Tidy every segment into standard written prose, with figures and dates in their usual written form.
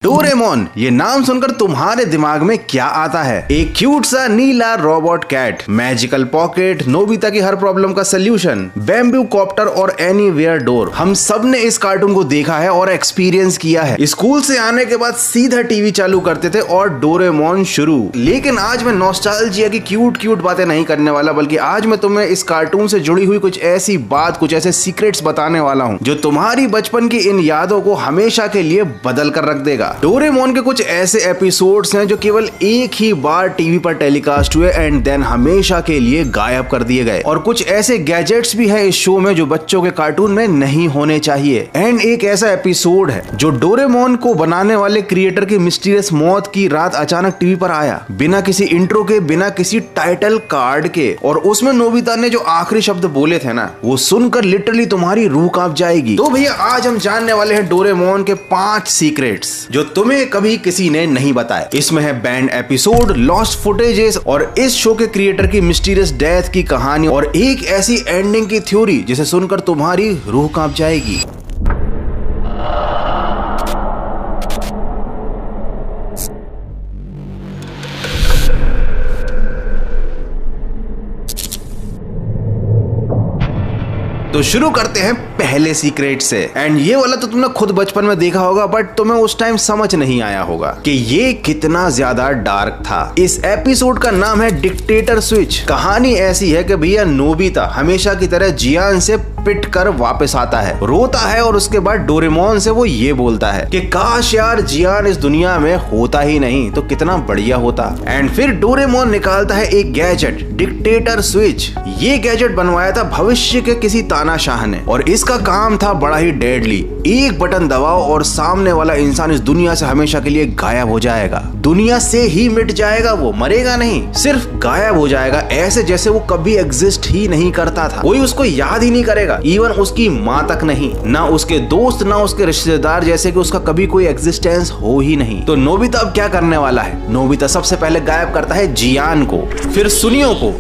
Doraemon, ये नाम सुनकर तुम्हारे दिमाग में क्या आता है? एक क्यूट सा नीला robot cat, magical pocket, Nobita की हर प्रॉब्लम का सलूशन, बैम्बू कॉप्टर और एनीवेयर डोर। हम सब ने इस कार्टून को देखा है और एक्सपीरियंस किया है। स्कूल से आने के बाद सीधा टीवी चालू करते थे और डोरेमोन शुरू। लेकिन आज मैं नॉस्टैल्जिया की क्यूट बातें नहीं करने वाला, बल्कि आज मैं तुम्हें इस कार्टून से जुड़ी हुई कुछ ऐसी बात, कुछ ऐसे सीक्रेट्स बताने वाला हूँ जो तुम्हारी बचपन की इन यादों को हमेशा के लिए बदल कर रख देगा। डोरेमोन के कुछ ऐसे एपिसोड्स हैं जो केवल एक ही बार टीवी पर टेलीकास्ट हुए एंड देन हमेशा के लिए गायब कर दिए गए। और कुछ ऐसे गैजेट्स भी है इस शो में जो बच्चों के कार्टून में नहीं होने चाहिए। एंड एक ऐसा एपिसोड है जो डोरेमोन को बनाने वाले क्रिएटर की मिस्टीरियस मौत की रात अचानक टीवी पर आया, बिना किसी इंट्रो के, बिना किसी टाइटल कार्ड के। और उसमें नोबिता ने जो आखिरी शब्द बोले थे ना, वो सुनकर लिटरली तुम्हारी रूह कांप जाएगी। तो भैया आज हम जानने वाले हैं डोरेमोन के 5 सीक्रेट्स जो तुम्हें कभी किसी ने नहीं बताए। इसमें है बैंड एपिसोड, लॉस्ट फुटेजेस और इस शो के क्रिएटर की मिस्टीरियस डेथ की कहानी और एक ऐसी एंडिंग की थ्योरी जिसे सुनकर तुम्हारी रूह कांप जाएगी। तो शुरू करते हैं पहले सीक्रेट से। एंड ये वाला तो तुमने खुद बचपन में देखा होगा, बट तुम्हें उस टाइम समझ नहीं आया होगा कि ये कितना ज्यादा डार्क था। इस एपिसोड का नाम है डिक्टेटर स्विच। कहानी ऐसी है कि भैया नोबिता हमेशा की तरह जियान से पिट कर वापस आता है, रोता है और उसके बाद डोरेमोन से वो ये बोलता है कि काश यार जियान इस दुनिया में होता ही नहीं तो कितना बढ़िया होता। एंड फिर डोरेमोन निकालता है एक गैजेट, डिक्टेटर स्विच। ये गैजेट बनवाया था भविष्य के किसी तानाशाह ने और इसका काम था बड़ा ही डेडली। एक बटन दबाओ और सामने वाला इंसान इस दुनिया से हमेशा के लिए गायब हो जाएगा। दुनिया से ही मिट जाएगा, वो मरेगा नहीं, सिर्फ गायब हो जाएगा, ऐसे जैसे वो कभी एग्जिस्ट ही नहीं करता था। कोई उसको याद ही नहीं करेगा, इवन उसकी माँ तक नहीं, ना उसके दोस्त, ना उसके रिश्तेदार, जैसे कि उसका कभी कोई एग्जिस्टेंस हो ही नहीं। तो नोबिता अब क्या करने वाला है? नोबिता सबसे पहले गायब करता है जियान को, फिर सुनियो को,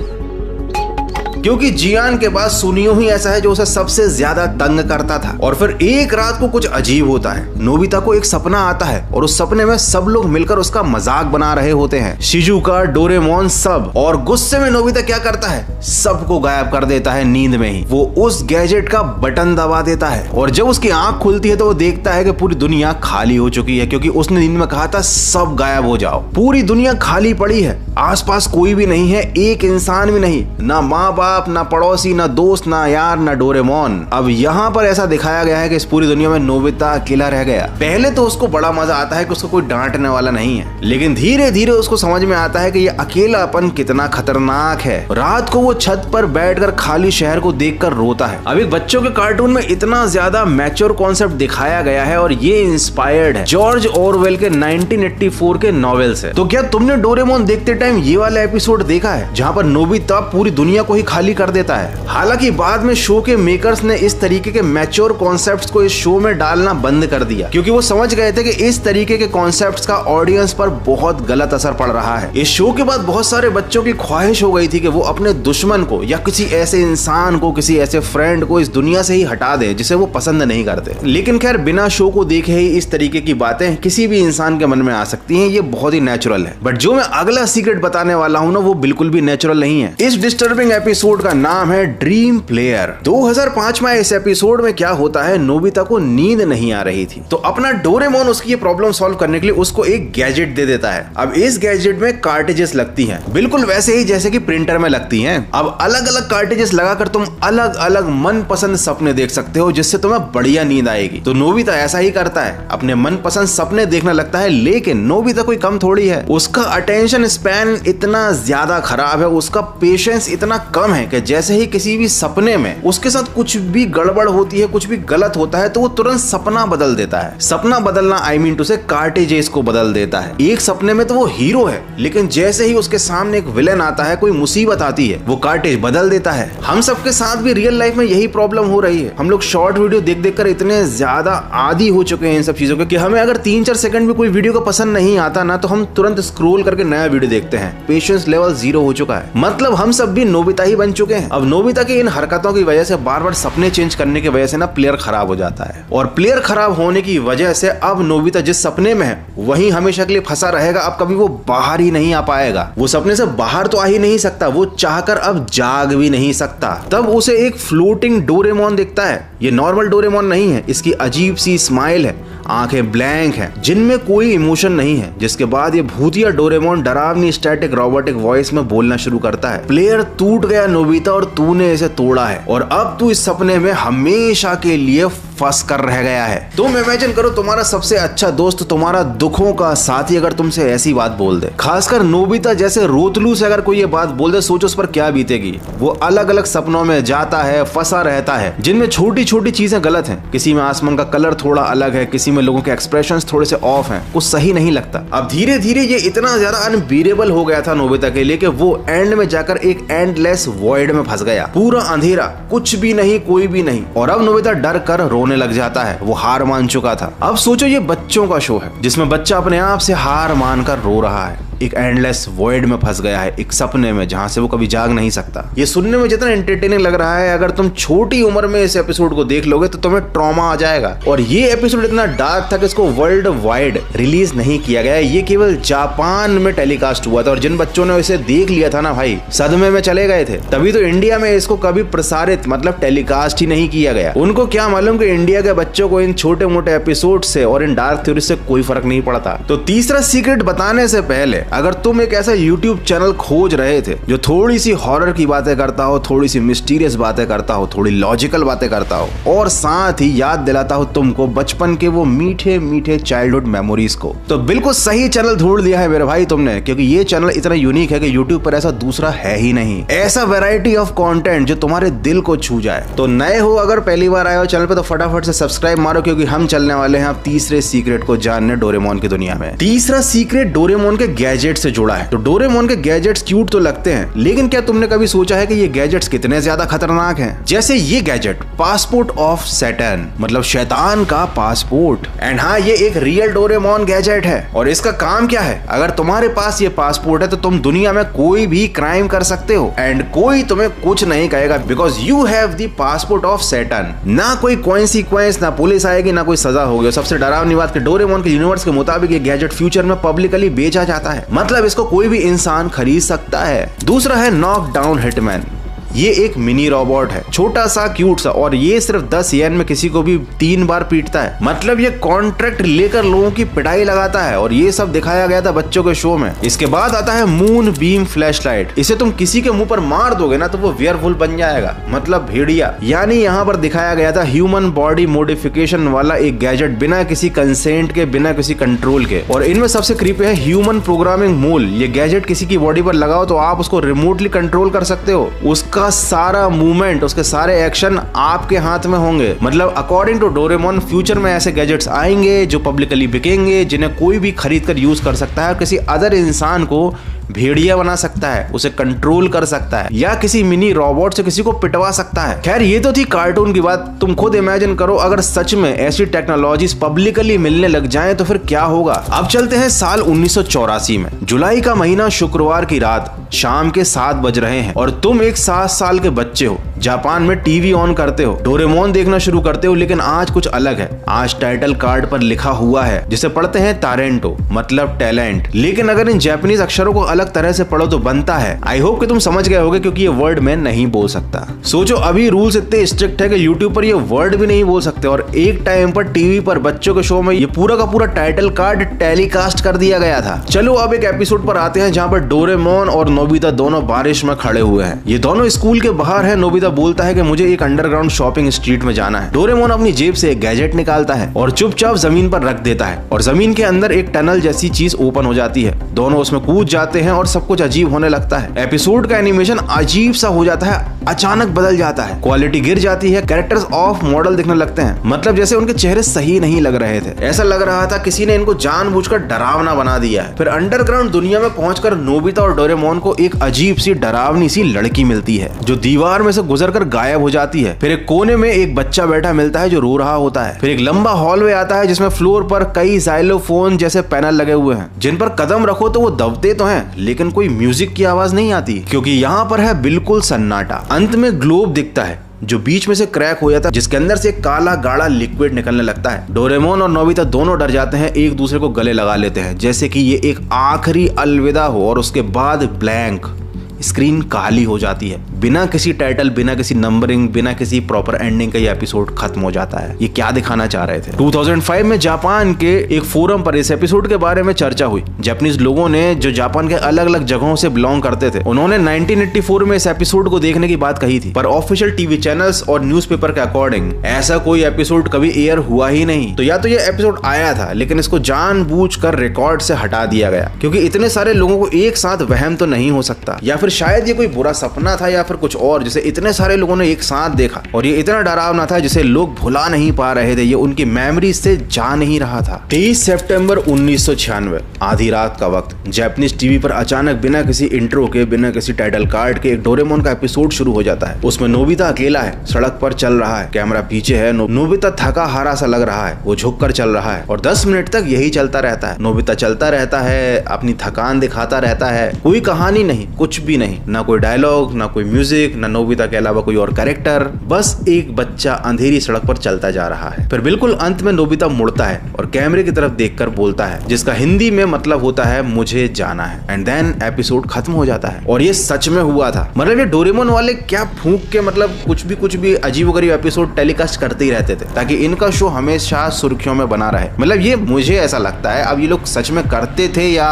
क्योंकि जियान के पास सुनियो ही ऐसा है जो उसे सबसे ज्यादा तंग करता था। और फिर एक रात को कुछ अजीब होता है। नोबिता को एक सपना आता है और उस सपने में सब लोग मिलकर उसका मजाक बना रहे होते हैं, शिजुका, डोरेमोन, सब। और गुस्से में नोबिता क्या करता है? सबको गायब कर देता है नींद में ही। वो उस गैजेट का बटन दबा देता है और जब उसकी आंख खुलती है तो वो देखता है कि पूरी दुनिया खाली हो चुकी है, क्योंकि उसने नींद में कहा था सब गायब हो जाओ। पूरी दुनिया खाली पड़ी है, आसपास कोई भी नहीं है, एक इंसान भी नहीं, ना माँ बाप, ना पड़ोसी, ना दोस्त, ना यार, ना डोरेमोन। अब यहाँ पर ऐसा दिखाया गया है कि इस पूरी दुनिया में नोबिता अकेला रह गया। पहले तो उसको बड़ा मजा आता है कि उसको कोई डांटने वाला नहीं है, लेकिन धीरे धीरे उसको समझ में आता है कि ये अकेलापन कितना खतरनाक है। रात को वो छत पर बैठकर खाली शहर को देखकर रोता है। अभी बच्चों के कार्टून में इतना ज्यादा मैच्योर कॉन्सेप्ट दिखाया गया है और ये इंस्पायर्ड है जॉर्ज ऑरवेल के 1984 के नॉवेल से। तो क्या तुमने डोरेमोन देखते टाइम ये वाला एपिसोड देखा है जहाँ पर नोबिता पूरी दुनिया को ही खाली कर देता है? हालांकि बाद में शो के मेकर्स ने इस तरीके के मैच्योर कॉन्सेप्ट्स को इस शो में डालना बंद कर दिया, क्योंकि वो समझ गए थे कि इस तरीके के कॉन्सेप्ट्स का ऑडियंस पर बहुत गलत असर पड़ रहा है। इस शो के बाद बहुत सारे बच्चों की ख्वाहिश हो गई थी कि वो अपने दुश्मन को या किसी ऐसे इंसान को, किसी ऐसे फ्रेंड को इस दुनिया से ही हटा दे जिसे वो पसंद नहीं करते। लेकिन खैर, बिना शो को देखे ही इस तरीके की बातें किसी भी इंसान के मन में आ सकती हैं, ये बहुत ही नेचुरल है। बट जो मैं अगला सीक्रेट बताने वाला हूँ ना, वो बिल्कुल भी नेचुरल नहीं है। इस डिस्टर्बिंग एपिसोड का नाम है ड्रीम प्लेयर। 2005 में इस एपिसोड में क्या होता है, नोबिता को नींद नहीं आ रही थी, तो अपना डोरेमोन उसकी ये प्रॉब्लम सॉल्व करने के लिए उसको एक गैजेट दे देता है। अब इस गैजेट में कार्टेजेस लगती हैं, बिल्कुल वैसे ही जैसे कि प्रिंटर में लगती हैं। अब अलग अलग कार्टेजेस लगाकर तुम अलग अलग मनपसंद सपने देख सकते हो, जिससे तुम्हें बढ़िया नींद आएगी। तो नोबिता ऐसा ही करता है, अपने मनपसंद सपने देखने लगता है। लेकिन नोबिता कोई कम थोड़ी है, उसका अटेंशन स्पैन इतना ज्यादा खराब है, उसका पेशेंस इतना कम है कि जैसे ही किसी भी सपने में उसके साथ कुछ भी गड़बड़ होती है, कुछ भी गलत होता है, तो वो तुरंत सपना बदल देता है। सपना बदलना आई मीन टू से कार्टेजेस को बदल देता है। एक सपने में तो वो हीरो है, लेकिन जैसे ही उसके सामने एक विलेन आता है, कोई मुसीबत आती है, वो कार्टेज बदल देता है। हम सबके साथ भी रियल लाइफ में यही प्रॉब्लम हो रही है। हम लोग शॉर्ट वीडियो देख देख कर इतने ज्यादा आदी हो चुके हैं इन सब चीजों के कि हमें अगर 3-4 सेकंड में कोई वीडियो को पसंद नहीं आता ना, तो हम तुरंत स्क्रॉल करके नया वीडियो देखते हैं। पेशेंस लेवल 0 हो चुका है। मतलब हम सब भी नोबिता ही बन बन चुके हैं। अब नोबिता की इन हरकतों की वजह से बार बार सपने चेंज करने की वजह से ना प्लेयर खराब हो जाता है, और प्लेयर खराब होने की वजह से अब नोबिता जिस सपने में है वहीं हमेशा के लिए फंसा रहेगा। अब कभी वो बाहर ही नहीं आ पाएगा। वो सपने से बाहर तो आ ही नहीं सकता, वो चाहकर अब जाग भी नहीं सकता। तब उसे एक फ्लोटिंग डोरेमोन दिखता है। ये नॉर्मल डोरेमोन नहीं है, इसकी अजीब सी स्माइल है, आंखें ब्लैंक हैं जिनमें कोई इमोशन नहीं है। जिसके बाद ये भूतिया डोरेमोन डरावनी स्टैटिक रोबोटिक वॉइस में बोलना शुरू करता है, प्लेयर टूट गया नोबिता और तूने इसे तोड़ा है, और अब तू इस सपने में हमेशा के लिए फंस कर रह गया है। तुम इमेजिन करो तुम्हारा सबसे अच्छा दोस्त, तुम्हारा दुखों का साथी अगर तुमसे ऐसी बात बोल दे, खासकर नोबिता जैसे रोतलू से अगर कोई ये बात बोल दे, सोचो उस पर क्या बीतेगी। वो अलग अलग सपनों में जाता है, फंसा रहता है, जिनमें छोटी छोटी चीजें गलत हैं। किसी में आसमान का कलर थोड़ा अलग है, किसी में लोगों के एक्सप्रेशंस थोड़े से ऑफ हैं, कुछ सही नहीं लगता। अब धीरे धीरे ये इतना ज्यादा अनबीरेबल हो गया था नोबिता के लिए कि वो एंड में जाकर एक एंडलेस वॉइड में फंस गया। पूरा अंधेरा, कुछ भी नहीं, कोई भी नहीं, और अब नोबिता डर कर रोने लग जाता है। वो हार मान चुका था। अब सोचो ये बच्चों का शो है जिसमें बच्चा अपने आप से हार मानकर रो रहा है, एक एंडलेस वॉइड में फंस गया है, एक सपने में जहां से वो कभी जाग नहीं सकता। ये सुनने में जितना एंटरटेनिंग लग रहा है, अगर तुम छोटी उम्र में इस एपिसोड को देख लोगे तो तुम्हें ट्रॉमा आ जाएगा। और ये एपिसोड इतना डार्क था कि इसको वर्ल्ड वाइड रिलीज नहीं किया गया, ये केवल जापान में टेलीकास्ट हुआ था, और जिन बच्चों ने इसे देख लिया था ना भाई, सदमे में चले गए थे। तभी तो इंडिया में इसको कभी प्रसारित मतलब टेलीकास्ट ही नहीं किया गया। उनको क्या मालूम कि इंडिया के बच्चों को इन छोटे मोटे एपिसोड से और इन डार्क थ्योरी से कोई फर्क नहीं पड़ता। तो तीसरा सीक्रेट बताने से पहले, अगर तुम एक ऐसा YouTube चैनल खोज रहे थे जो थोड़ी सी हॉरर की बातें करता हो, थोड़ी सी मिस्टीरियस बातें करता हो, थोड़ी लॉजिकल बातें करता हो, और साथ ही याद दिलाता हो तुमको बचपन के वो मीठे मीठे चाइल्डहुड मेमोरीज को, तो बिल्कुल सही चैनल ढूंढ लिया है मेरे भाई तुमने, क्योंकि ये चैनल इतना यूनिक है कि YouTube पर ऐसा दूसरा है ही नहीं। ऐसा वैरायटी ऑफ कंटेंट जो तुम्हारे दिल को छू जाए। तो नए हो, अगर पहली बार आए हो चैनल पे, तो फटाफट से सब्सक्राइब मारो, क्योंकि हम चलने वाले हैं अब तीसरे सीक्रेट को जानने डोरेमोन की दुनिया में। तीसरा सीक्रेट डोरेमोन के गैजेट से जुड़ा है। तो डोरेमोन के गैजेट्स क्यूट तो लगते हैं, लेकिन क्या तुमने कभी सोचा है कि ये गैजेट्स कितने ज्यादा खतरनाक हैं? जैसे ये गैजेट पासपोर्ट ऑफ सैटर्न, मतलब शैतान का पासपोर्ट। एंड हाँ, ये एक रियल डोरेमोन गैजेट है, और इसका काम क्या है? अगर तुम्हारे पास ये पासपोर्ट है तो तुम दुनिया में कोई भी क्राइम कर सकते हो, एंड कोई तुम्हें कुछ नहीं कहेगा, because you have the passport of Saturn. ना कोई कॉन्सिक्वेंस, ना पुलिस आएगी, ना कोई सजा होगी। सबसे डरावनी बात कि डोरेमोन के यूनिवर्स के मुताबिक ये गैजेट फ्यूचर में पब्लिकली बेचा जाता है, मतलब इसको कोई भी इंसान खरीद सकता है। दूसरा है नॉक डाउन हिटमैन। ये एक मिनी रोबोट है, छोटा सा क्यूट सा, और ये सिर्फ 10 येन में किसी को भी 3 बार पीटता है। मतलब ये कॉन्ट्रैक्ट लेकर लोगों की पिटाई लगाता है, और ये सब दिखाया गया था बच्चों के शो में। इसके बाद आता है मून बीम फ्लैशलाइट। इसे तुम किसी के मुंह पर मार दोगे ना तो वो वेयरवुल्फ बन जाएगा, मतलब भेड़िया। यानी यहाँ पर दिखाया गया था ह्यूमन बॉडी मॉडिफिकेशन वाला एक गैजेट, बिना किसी कंसेंट के, बिना किसी कंट्रोल के। और इनमें सबसे क्रीपी है ह्यूमन प्रोग्रामिंग मोल। ये गैजेट किसी की बॉडी पर लगाओ तो आप उसको रिमोटली कंट्रोल कर सकते हो, उसका सारा मूवमेंट, उसके सारे एक्शन आपके हाथ में होंगे। मतलब अकॉर्डिंग टू डोरेमोन फ्यूचर में ऐसे गैजेट्स आएंगे जो पब्लिकली बिकेंगे, जिन्हें कोई भी खरीद कर यूज कर सकता है, और किसी अदर इंसान को भेड़िया बना सकता है, उसे कंट्रोल कर सकता है, या किसी मिनी रोबोट से किसी को पिटवा सकता है। खैर ये तो थी कार्टून की बात। तुम खुद इमेजिन करो अगर सच में ऐसी टेक्नोलॉजीज पब्लिकली मिलने लग जाएं तो फिर क्या होगा। अब चलते हैं साल 1984 में। जुलाई का महीना, शुक्रवार की रात, शाम के 7 बज रहे हैं, और तुम एक 7 साल के बच्चे हो। जापान में टीवी ऑन करते हो, डोरेमोन देखना शुरू करते हो, लेकिन आज कुछ अलग है। आज टाइटल कार्ड पर लिखा हुआ है, जिसे पढ़ते हैं तारेंटो, मतलब टैलेंट। लेकिन अगर इन जापानीज अक्षरों को अलग तरह से पढ़ो तो बनता है। आई होप कि तुम समझ गए होगे, क्योंकि ये वर्ड मैं नहीं बोल सकता। सोचो अभी रूल्स इतने स्ट्रिक्ट है कि यूट्यूब पर ये वर्ड भी नहीं बोल सकते, और एक टाइम पर टीवी पर बच्चों के शो में ये पूरा का पूरा टाइटल कार्ड टेलीकास्ट कर दिया गया था। चलो अब एक एपिसोड पर आते हैं जहाँ पर डोरेमोन और नोबिता दोनों बारिश में खड़े हुए हैं। ये दोनों स्कूल के बाहर है। नोबिता बोलता है कि मुझे एक अंडरग्राउंड शॉपिंग स्ट्रीट में जाना है। डोरेमोन अपनी जेब से एक गैजेट निकालता है और चुपचाप जमीन पर रख देता है, और जमीन के अंदर एक टनल जैसी चीज ओपन हो जाती है। दोनों उसमें कूद जाते हैं और सब कुछ अजीब होने लगता है। एपिसोड का एनिमेशन अजीब सा हो जाता है, अचानक बदल जाता है, क्वालिटी गिर जाती है, कैरेक्टर्स ऑफ मॉडल दिखने लगते हैं, मतलब जैसे उनके चेहरे सही नहीं लग रहे थे। ऐसा लग रहा था किसी ने इनको जानबूझकर डरावना बना दिया है। फिर अंडरग्राउंड दुनिया में पहुंचकर नोबिता और डोरेमोन को एक अजीब सी डरावनी सी लड़की मिलती है, जो दीवार में से गुजर कर गायब हो जाती है। फिर एक कोने में एक बच्चा बैठा मिलता है जो रो रहा होता है। फिर एक लंबा हॉलवे आता है जिसमें फ्लोर पर कई जाइलोफोन जैसे पैनल लगे हुए हैं, जिन पर कदम रखो तो वो दबते तो हैं लेकिन कोई म्यूजिक की आवाज नहीं आती, क्योंकि यहाँ पर है बिल्कुल सन्नाटा। अंत में ग्लोब दिखता है जो बीच में से क्रैक हो जाता है, जिसके अंदर से काला गाढ़ा लिक्विड निकलने लगता है। डोरेमोन और नोबिता दोनों डर जाते हैं, एक दूसरे को गले लगा लेते हैं जैसे कि ये एक आखिरी अलविदा हो, और उसके बाद ब्लैंक स्क्रीन काली हो जाती है। बिना किसी टाइटल, बिना किसी नंबरिंग, बिना किसी प्रॉपर एंडिंग का ये एपिसोड खत्म हो जाता है। ये क्या दिखाना चाह रहे थे? 2005 में जापान के एक फोरम पर इस एपिसोड के बारे में चर्चा हुई। जापानीज लोगों ने जो जापान के अलग अलग जगहों से बिलोंग करते थे, उन्होंने 1984 में इस एपिसोड को देखने की बात कही थी, पर ऑफिशियल टीवी चैनल्स और न्यूज़पेपर के अकॉर्डिंग ऐसा कोई एपिसोड कभी एयर हुआ ही नहीं। तो या तो ये एपिसोड आया था लेकिन इसको जानबूझकर रिकॉर्ड से हटा दिया गया, क्योंकि इतने सारे लोगों को एक साथ वहम तो नहीं हो सकता, या फिर शायद ये कोई बुरा सपना था, या फिर कुछ और जिसे इतने सारे लोगों ने एक साथ देखा और ये इतना डरावना था जिसे लोग भुला नहीं पा रहे थे, ये उनकी मेमोरी से जा नहीं रहा था। 23 सितंबर 1996 आधी रात का वक्त जापानीज टीवी पर अचानक बिना किसी इंट्रो के, बिना किसी टाइटल कार्ड के एक डोरेमोन का एपिसोड शुरू हो जाता है। उसमें नोबिता अकेला है, सड़क पर चल रहा है, कैमरा पीछे है, नोबिता थका हारा सा लग रहा है, वो झुककर चल रहा है और 10 मिनट तक यही चलता रहता है। नोबिता चलता रहता है, अपनी थकान दिखाता रहता है, कोई कहानी नहीं, कुछ भी नहीं, ना कोई डायलॉग, ना कोई म्यूजिक, ना नोबिता के अलावा कोई और कैरेक्टर, बस एक बच्चा अंधेरी सड़क पर चलता जा रहा है। फिर बिल्कुल अंत में नोबिता मुड़ता है और कैमरे की तरफ देखकर बोलता है, जिसका हिंदी में मतलब होता है मुझे जाना है, एंड देन एपिसोड खत्म हो जाता है। और ये सच में हुआ था। मतलब ये डोरेमोन वाले क्या फूंक के मतलब कुछ भी अजीबोगरीब एपिसोड टेलीकास्ट करते ही रहते थे ताकि इनका शो हमेशा सुर्खियों में बना रहे। मतलब ये मुझे ऐसा लगता है, अब ये लोग सच में करते थे या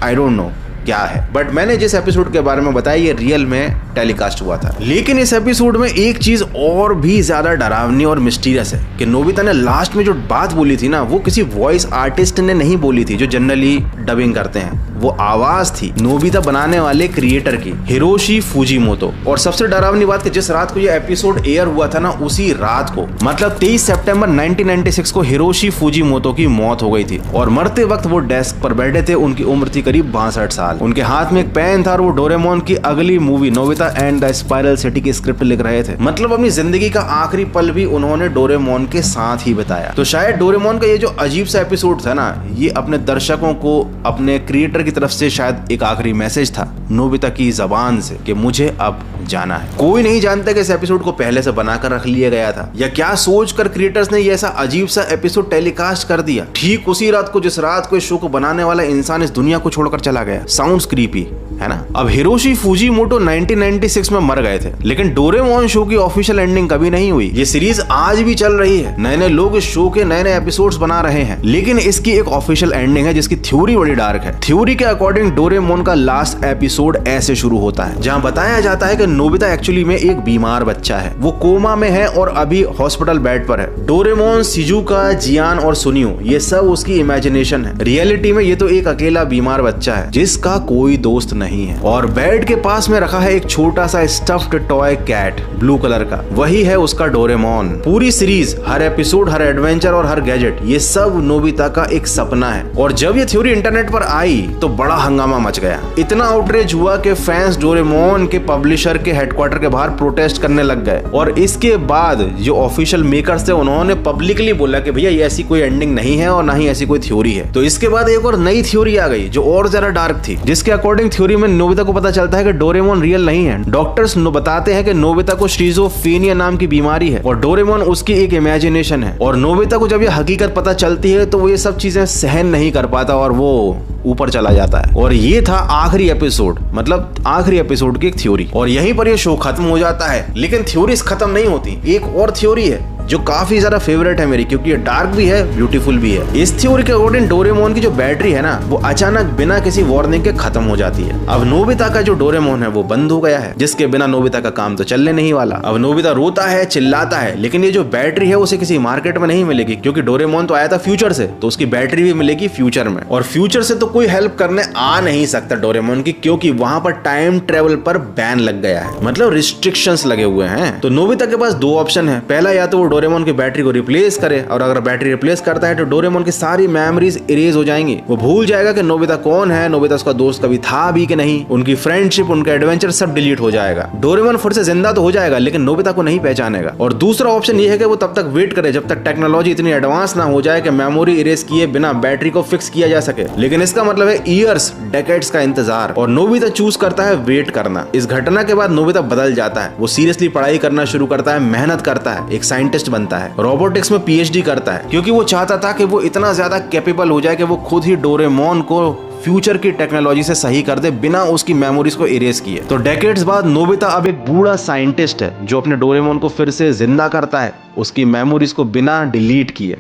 आई डोंट नो क्या है, बट मैंने जिस एपिसोड के बारे में बताया ये रियल में टेलीकास्ट हुआ था। लेकिन इस एपिसोड में एक चीज और भी ज्यादा डरावनी और मिस्टीरियस है कि नोबिता ने लास्ट में जो बात बोली थी ना, वो किसी वॉइस आर्टिस्ट ने नहीं बोली थी जो जनरली डबिंग करते हैं, वो आवाज थी नोबिता बनाने वाले क्रिएटर की, हिरोशी फुजीमोतो। और सबसे डरावनी बात कि जिस रात को ये एपिसोड एयर हुआ था ना, उसी रात को मतलब 23 सितंबर 1996 को हिरोशी फुजीमोतो की मौत हो गई थी और मरते वक्त वो डेस्क पर बैठे थे। उनकी उम्र थी करीब 62 साल। उनके हाथ में एक पेन था और वो डोरेमोन की अगली movie Nobita and the spiral city की स्क्रिप्ट लिख रहे थे। मतलब अपनी जिंदगी का आखिरी पल भी उन्होंने डोरेमोन के साथ ही बिताया। तो शायद डोरेमोन का ये जो अजीब सा एपिसोड था ना, ये अपने दर्शकों को, अपने क्रिएटर की तरफ से शायद एक आखिरी मैसेज था नोबिता की जबान से कि मुझे अब जाना है। कोई नहीं जानता कि इस एपिसोड को पहले से बनाकर रख लिया गया था या क्या सोचकर क्रिएटर्स ने ये ऐसा अजीब सा एपिसोड टेलीकास्ट कर दिया ठीक उसी रात को जिस रात को इस शो को बनाने वाला इंसान इस दुनिया को छोड़कर चला गया। साउंड्स क्रीपी है ना। अब हिरोशी फुजीमोटो 1996 में मर गए थे, लेकिन डोरेमोन शो की ऑफिशियल एंडिंग कभी नहीं हुई। ये सीरीज आज भी चल रही है, नए नए लोग इस शो के नए नए एपिसोड्स बना रहे हैं, लेकिन इसकी एक ऑफिशियल एंडिंग है जिसकी थ्योरी बड़ी डार्क है। थ्योरी के अकॉर्डिंग डोरेमोन का लास्ट एपिसोड ऐसे शुरू होता है जहां बताया जाता है कि नोबिता एक्चुअली में एक बीमार बच्चा है, वो कोमा में है और अभी हॉस्पिटल बेड पर है। डोरेमोन, शिजुका, जियान और सुनियो ये सब उसकी इमेजिनेशन है। रियलिटी में ये तो एक अकेला बीमार बच्चा है जिसका कोई दोस्त नहीं है और बेड के पास में रखा है एक छोटा सा stuffed toy cat blue colour का, वही है उसका डोरेमोन। पूरी सीरीज, हर एपिसोड, हर एडवेंचर और हर गैजेट ये सब नोबिता का एक सपना है। और जब ये थ्योरी इंटरनेट पर आई तो बड़ा हंगामा मच गया। इतना आउटरीच हुआ कि फैंस डोरेमोन के पब्लिशर के हेडक्वार्टर के बाहर प्रोटेस्ट करने लग गए और इसके बाद जो ऑफिशियल मेकर्स थे उन्होंने पब्लिकली बोला कि भैया ये ऐसी कोई एंडिंग नहीं है और ना ही ऐसी कोई थ्योरी है। तो इसके बाद एक और नई थ्योरी आ गई जो और ज्यादा डार्क थी, जिसके अकॉर्डिंग थ्योरी में नोबिता को पता चलता है कि डोरेमोन रियल नहीं है। डॉक्टर्स बताते हैं कि नोबिता को शिज़ोफ्रेनिया नाम की बीमारी है और डोरेमोन उसकी एक इमेजिनेशन है। और नोबिता को जब ये हकीकत पता चलती है तो वो ये सब चीजें सहन नहीं कर पाता और वो ऊपर चला जाता है। और ये था आखिरी एपिसोड, मतलब आखिरी एपिसोड की एक थ्योरी, और यहीं पर ये शो खत्म हो जाता है। लेकिन थ्योरीज खत्म नहीं होती, एक और थ्योरी है जो काफी ज्यादा फेवरेट है मेरी, क्योंकि ये डार्क भी है, ब्यूटीफुल भी है। इस थ्योरी के अकॉर्डिंग डोरेमोन की जो बैटरी है ना, वो अचानक बिना किसी वार्निंग के खत्म हो जाती है। अब नोबिता का जो डोरेमोन है वो बंद हो गया है, जिसके बिना नोबिता का काम तो चलने नहीं वाला। अब नोबिता रोता है, चिल्लाता है, लेकिन ये जो बैटरी है उसे किसी मार्केट में नहीं मिलेगी, क्योंकि डोरेमोन तो आया था फ्यूचर से, तो उसकी बैटरी भी मिलेगी फ्यूचर में। और फ्यूचर से तो कोई हेल्प करने आ नहीं सकता डोरेमोन की, क्योंकि वहां पर टाइम ट्रेवल पर बैन लग गया है, मतलब रिस्ट्रिक्शंस लगे हुए हैं। तो नोबिता के पास दो ऑप्शन है, पहला या तो वो डोरेमोन की बैटरी को रिप्लेस करे, और अगर बैटरी रिप्लेस करता है तो डोरेमोन की सारी मेमोरीज इरेज हो जाएंगी। वो भूल जाएगा कि नोबिता कौन है, नोबिता उसका दोस्त कभी था भी कि नहीं, उनकी फ्रेंडशिप, उनका एडवेंचर सब डिलीट हो जाएगा। डोरेमोन फिर से जिंदा तो हो जाएगा लेकिन नोबिता को नहीं पहचानेगा। और दूसरा ऑप्शन ये है कि वो तब तक वेट करे जब तक टेक्नोलॉजी इतनी एडवांस ना हो जाए कि मेमोरी इरेज किए बिना बैटरी को फिक्स किया जा सके। लेकिन इसका मतलब है ईयर्स, डेकेड्स का इंतजार, और नोबिता चूज करता है वेट करना। इस घटना के बाद नोबिता बदल जाता है। वो सीरियसली पढ़ाई करना शुरू करता है, मेहनत करता है, एक साइंटिस्ट बनता है, रोबोटिक्स में पीएचडी करता है, क्योंकि वो चाहता था कि वो इतना ज्यादा कैपेबल हो जाए कि वो खुद ही डोरेमोन को फ्यूचर की टेक्नोलॉजी से सही कर दे बिना उसकी मेमोरीज को इरेज किए। तो डेकेड्स बाद नोबिता अब एक बूढ़ा साइंटिस्ट है जो अपने डोरेमोन को फिर से जिंदा करता है, उसकी मेमोरीज को बिना डिलीट किए।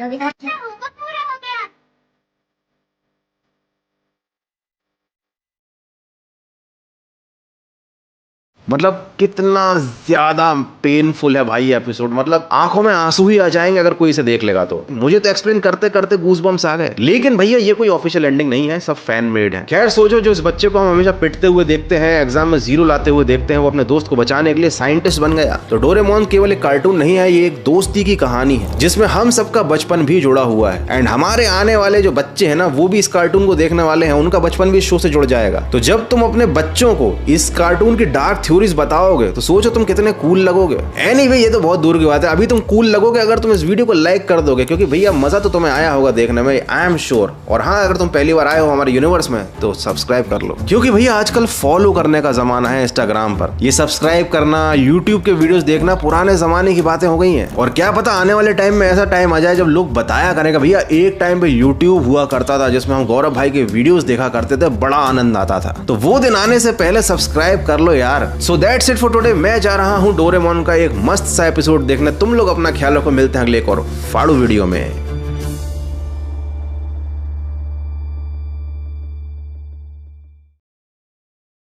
होमवर्क पूरा हो गया। मतलब कितना ज्यादा पेनफुल है भाई एपिसोड, मतलब आंखों में आंसू ही आ जाएंगे अगर कोई इसे देख लेगा तो। मुझे तो एक्सप्लेन करते करते गूज़बम्स आ गए। लेकिन भैया ये कोई ऑफिशियल एंडिंग नहीं है, सब फैन मेड है। खैर सोचो, जो इस बच्चे को हम हमेशा पिटते हुए देखते हैं, एग्जाम में 0 लाते हुए देखते हैं, वो अपने दोस्त को बचाने के लिए साइंटिस्ट बन गया। तो डोरेमोन केवल एक कार्टून नहीं है, ये एक दोस्ती की कहानी है जिसमें हम सबका बचपन भी जुड़ा हुआ है। एंड हमारे आने वाले जो बच्चे हैं ना, वो भी इस कार्टून को देखने वाले हैं, उनका बचपन भी इस शो से जुड़ जाएगा। तो जब तुम अपने बच्चों को इस कार्टून की डार्क थ्योरीज बताओगे तो सोचो तुम कितने कूल लगोगे। एनीवे, ये तो बहुत दूर की बात है, अभी तुम कूल लगोगे अगर तुम इस वीडियो को लाइक कर दोगे, क्योंकि भैया मजा तो तुम्हें आया होगा देखने में, आई एम श्योर। और हाँ, अगर तुम पहली बार आए हो हमारे यूनिवर्स में तो सब्सक्राइब कर लो, क्योंकि भैया आजकल फॉलो करने का जमाना है इंस्टाग्राम पर। ये सब्सक्राइब करना, यूट्यूब के वीडियोस देखना पुराने जमाने की बातें हो गई हैं। और क्या पता आने वाले टाइम में ऐसा टाइम आ जाए जब लोग बताया करेंगे भैया एक टाइम पे यूट्यूब हुआ करता था जिसमें हम गौरव भाई के वीडियोस देखा करते थे, बड़ा आनंद आता था। तो वो दिन आने से पहले सब्सक्राइब कर लो यार। So that's it for today. मैं जा रहा हूँ डोरेमोन का एक मस्त सा एपिसोड देखने। तुम लोग अपना ख्याल रखो, मिलते हैं अगले एक और फाड़ू वीडियो में।